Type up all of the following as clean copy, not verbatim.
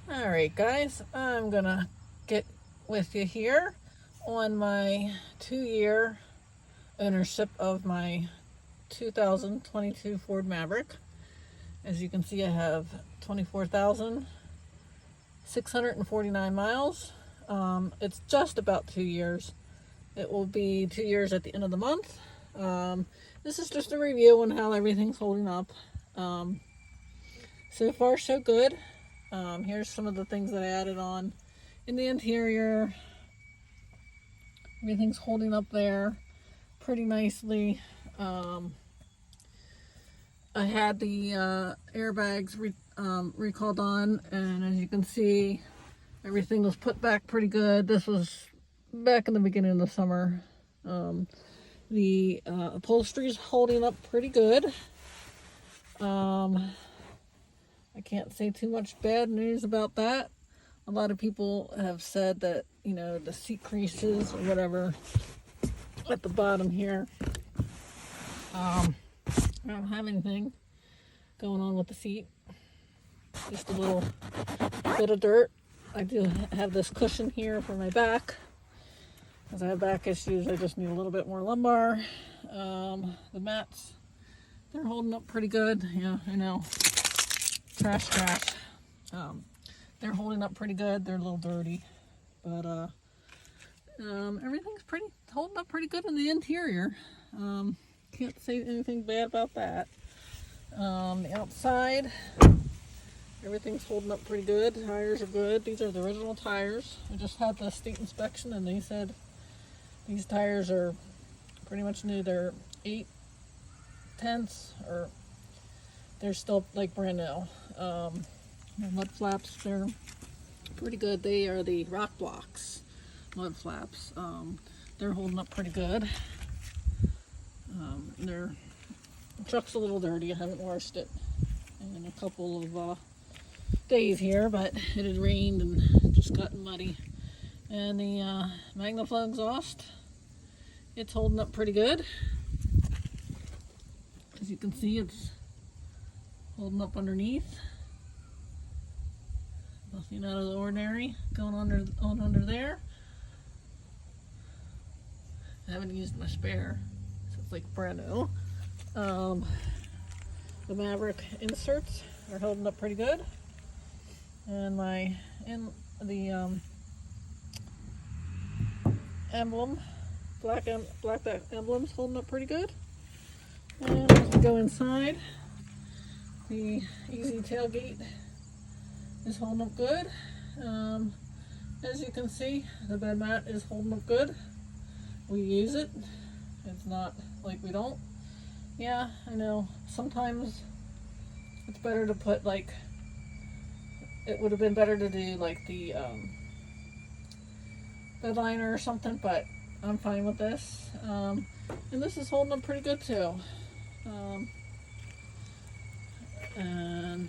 Alright guys, I'm gonna get with you here on my 2-year ownership of my 2022 Ford Maverick. As you can see, I have 24,649 miles. It's just about 2 years. It will be 2 years at the end of the month. This is just a review on how everything's holding up. So far so good. Here's some of the things that I added on in the interior. Everything's holding up there pretty nicely. I had the airbags recalled on, and as you can see, everything was put back pretty good. This was back in the beginning of the summer. The upholstery's holding up pretty good. I can't say too much bad news about that. A lot of people have said that, you know, the seat creases or whatever at the bottom here. I don't have anything going on with the seat. Just a little bit of dirt. I do have this cushion here for my back. As I have back issues, I just need a little bit more lumbar. The mats, they're holding up pretty good. Yeah, I know. Trash. They're holding up pretty good. They're a little dirty, but everything's holding up pretty good in the interior. Can't say anything bad about that. The outside, everything's holding up pretty good. Tires are good. These are the original tires. I just had the state inspection, and they said these tires are pretty much new. They're 8/10, or they're still like brand new. The mud flaps, they're pretty good. They are the Rock Blocks mud flaps. They're holding up pretty good. The truck's a little dirty. I haven't washed it in a couple of days here, but it had rained and just gotten muddy. And the Magnaflow exhaust, it's holding up pretty good. As you can see, it's holding up underneath. Nothing out of the ordinary going on under there. I haven't used my spare, so it's like brand new. The Maverick inserts are holding up pretty good, and the emblem, black emblem's holding up pretty good. And as we go inside, the easy tailgate is holding up good. As you can see, the bed mat is holding up good. We use it. It's not like we don't. Yeah, I know. Sometimes it's better to put it would have been better to do like the bed liner or something, but I'm fine with this. And this is holding up pretty good too. And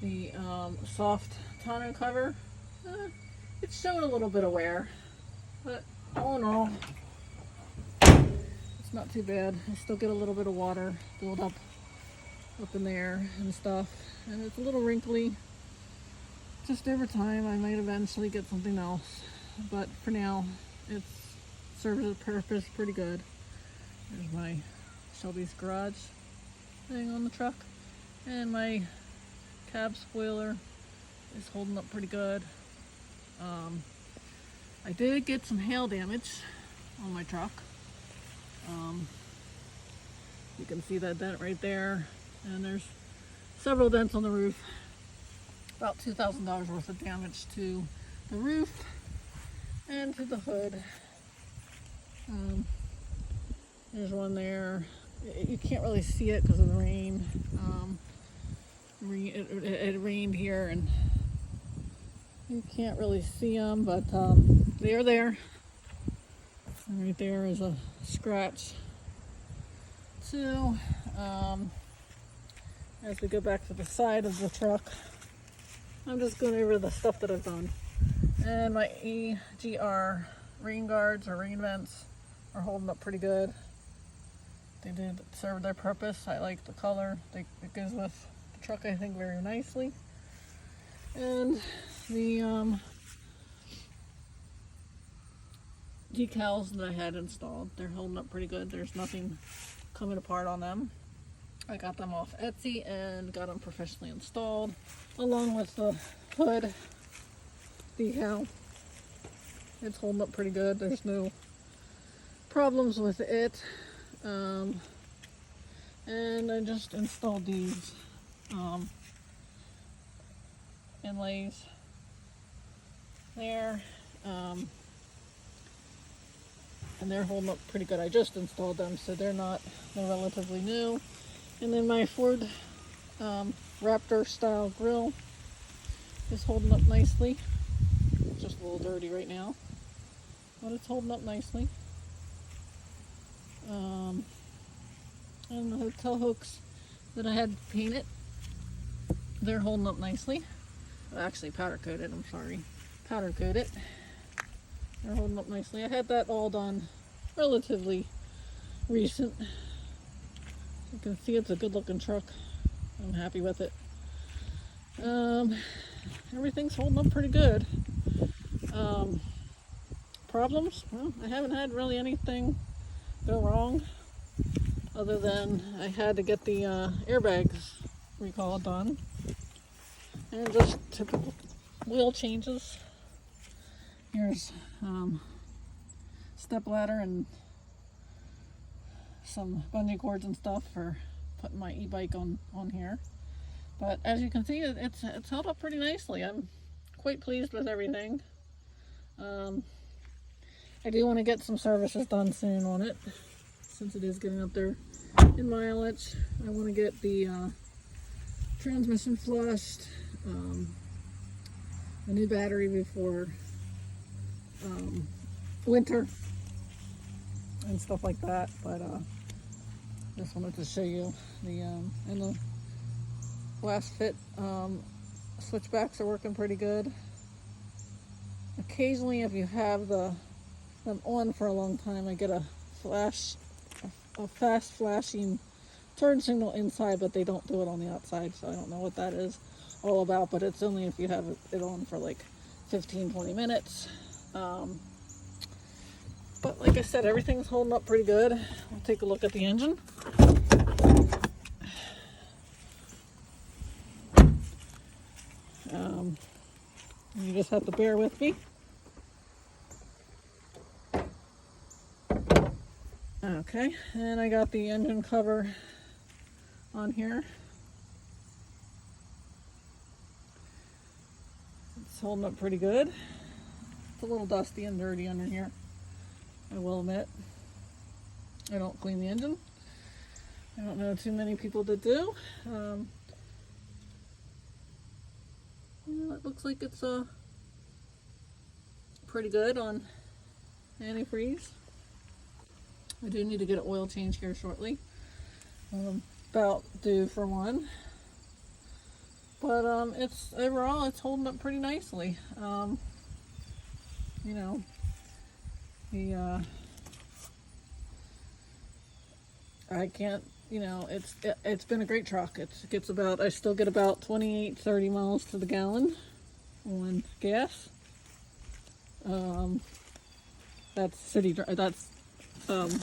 the soft tonneau cover, it's showing a little bit of wear, but all in all, it's not too bad. I still get a little bit of water build up in there and stuff, and it's a little wrinkly. Just over time, I might eventually get something else, but for now, it serves its purpose pretty good. There's my Shelby's garage thing on the truck, and my cab spoiler is holding up pretty good. I did get some hail damage on my truck. You can see that dent right there, and there's several dents on the roof. About $2,000 worth of damage to the roof and to the hood. There's one there. You can't really see it because of the rain. It rained here, and you can't really see them, but they are there. And right there is a scratch too. As we go back to the side of the truck, I'm just going over the stuff that I've done. And my EGR rain guards or rain vents are holding up pretty good. They did serve their purpose. I like the color. It goes with the truck, I think, very nicely. And the decals that I had installed, they're holding up pretty good. There's nothing coming apart on them. I got them off Etsy and got them professionally installed, along with the hood decal. It's holding up pretty good. There's no problems with it. And I just installed these inlays there. And they're holding up pretty good. I just installed them, so they're relatively new. And then my Ford Raptor style grill is holding up nicely. It's just a little dirty right now, but it's holding up nicely. And the hotel hooks that I had painted, they're holding up nicely. Actually powder coated, I'm sorry. Powder coated. They're holding up nicely. I had that all done relatively recent. You can see it's a good looking truck. I'm happy with it. Everything's holding up pretty good. Problems? Well, I haven't had really anything go wrong, other than I had to get the airbags recall done, and just typical wheel changes. Here's step ladder and some bungee cords and stuff for putting my e-bike on here. But as you can see, it's held up pretty nicely. I'm quite pleased with everything. I do want to get some services done soon on it, since it is getting up there in mileage. I want to get the transmission flushed, a new battery before winter and stuff like that. But just wanted to show you the and the last fit switchbacks are working pretty good. Occasionally, if you have them on for a long time, I get a fast flashing turn signal inside, but they don't do it on the outside, so I don't know what that is all about. But it's only if you have it on for like 15-20 minutes. But like I said, everything's holding up pretty good. I'll take a look at the engine. You just have to bear with me. Okay, and I got the engine cover on here. It's holding up pretty good. It's a little dusty and dirty under here, I will admit. I don't clean the engine. I don't know too many people that do. It looks like it's pretty good on antifreeze. I do need to get an oil change here shortly. About due for one. But it's overall, it's holding up pretty nicely. You know, I can't, you know, it's been a great truck. I still get about 28-30 miles to the gallon on gas. That's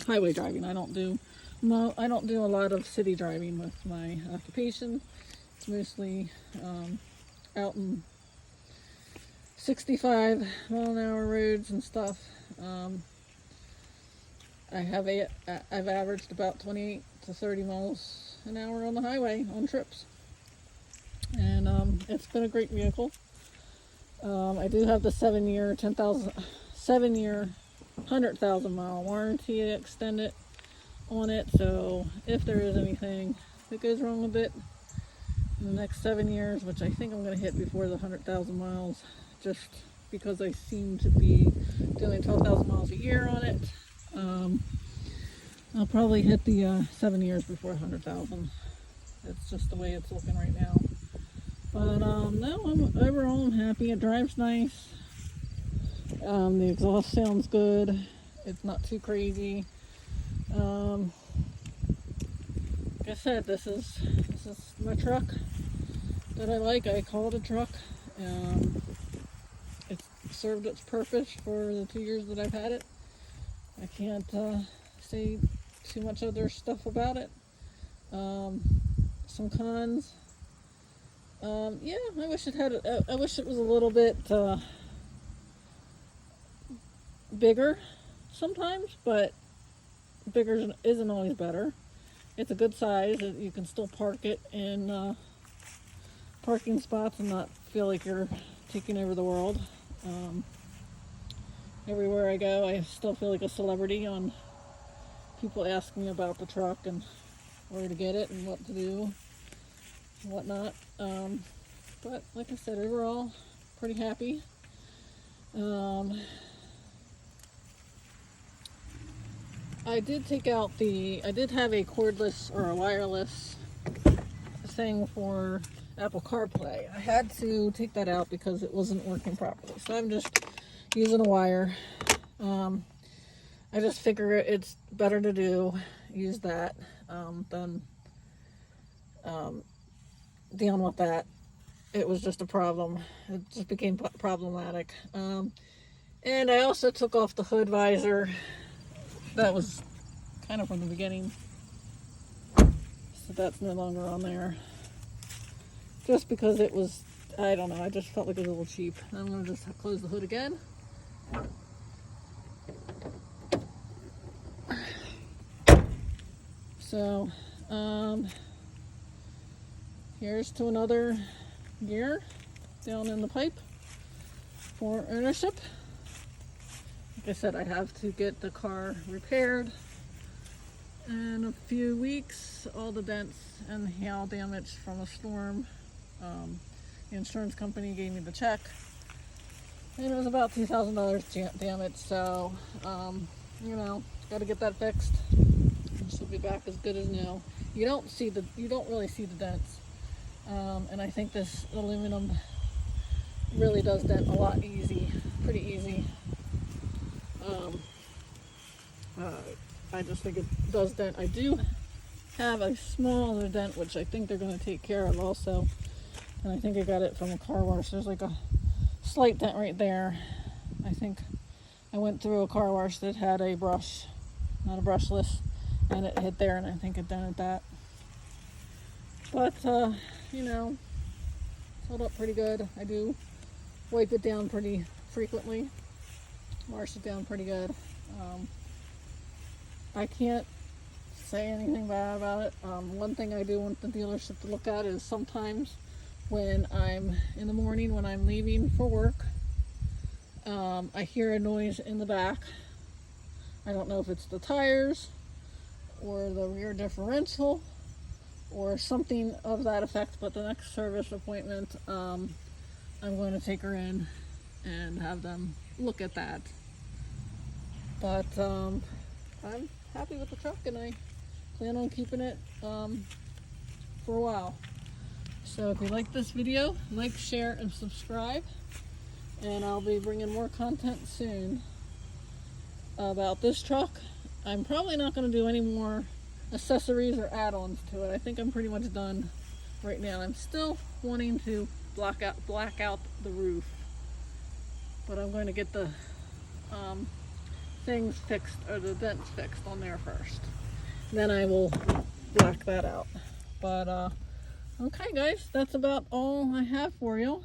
highway driving. I don't do a lot of city driving with my occupation. It's mostly out in 65 mile an hour roads and stuff. I've averaged about 28 to 30 miles an hour on the highway on trips, and it's been a great vehicle. I do have the 7-year 100,000 mile warranty extended on it, so if there is anything that goes wrong with it in the next 7 years, which I think I'm going to hit before the 100,000 miles, just because I seem to be doing 12,000 miles a year on it. I'll probably hit the 7 years before 100,000. It's just the way it's looking right now. But no, overall I'm happy. It drives nice. The exhaust sounds good. It's not too crazy. Like I said, this is my truck that I like. I call it a truck, It's served its purpose for the 2 years that I've had it. I can't say too much other stuff about it. Some cons. Yeah, I wish it had. I wish it was a little bit bigger sometimes, but bigger isn't always better. It's a good size. You can still park it in parking spots and not feel like you're taking over the world. Everywhere I go, I still feel like a celebrity on people asking me about the truck and where to get it and what to do and whatnot. But like I said, overall, pretty happy. I did have a cordless or a wireless thing for Apple CarPlay. I had to take that out because it wasn't working properly. So I'm just using a wire. I just figure it's better to use that than dealing with that. It was just a problem. It just became problematic. And I also took off the hood visor. That was kind of from the beginning. So that's no longer on there. Just because it was, I don't know, I just felt like it was a little cheap. I'm going to just close the hood again. So, here's to another year down in the pipe for ownership. Like I said, I have to get the car repaired in a few weeks. All the dents and hail damage from a storm. The insurance company gave me the check, and it was about $2,000 damage. So, you know, got to get that fixed. This will be back as good as new. You don't really see the dents, and I think this aluminum really does dent a lot pretty easy. I just think it does dent. I do have a smaller dent, which I think they're going to take care of also. And I think I got it from a car wash. There's like a slight dent right there. I think I went through a car wash that had a brush, not a brushless, and it hit there, and I think it dented that. But, you know, it's held up pretty good. I do wipe it down pretty frequently. Wash it down pretty good. I can't say anything bad about it. One thing I do want the dealership to look at is sometimes when I'm in the morning, when I'm leaving for work, I hear a noise in the back. I don't know if it's the tires or the rear differential or something of that effect, but the next service appointment, I'm going to take her in and have them look at that. But I'm happy with the truck, and I plan on keeping it for a while. So if you like this video, like, share, and subscribe, and I'll be bringing more content soon about this truck. I'm probably not going to do any more accessories or add-ons to it. I think I'm pretty much done right now. I'm still wanting to black out the roof, but I'm going to get the things fixed, or the dents fixed on there first. Then I will black that out. But okay guys, that's about all I have for you.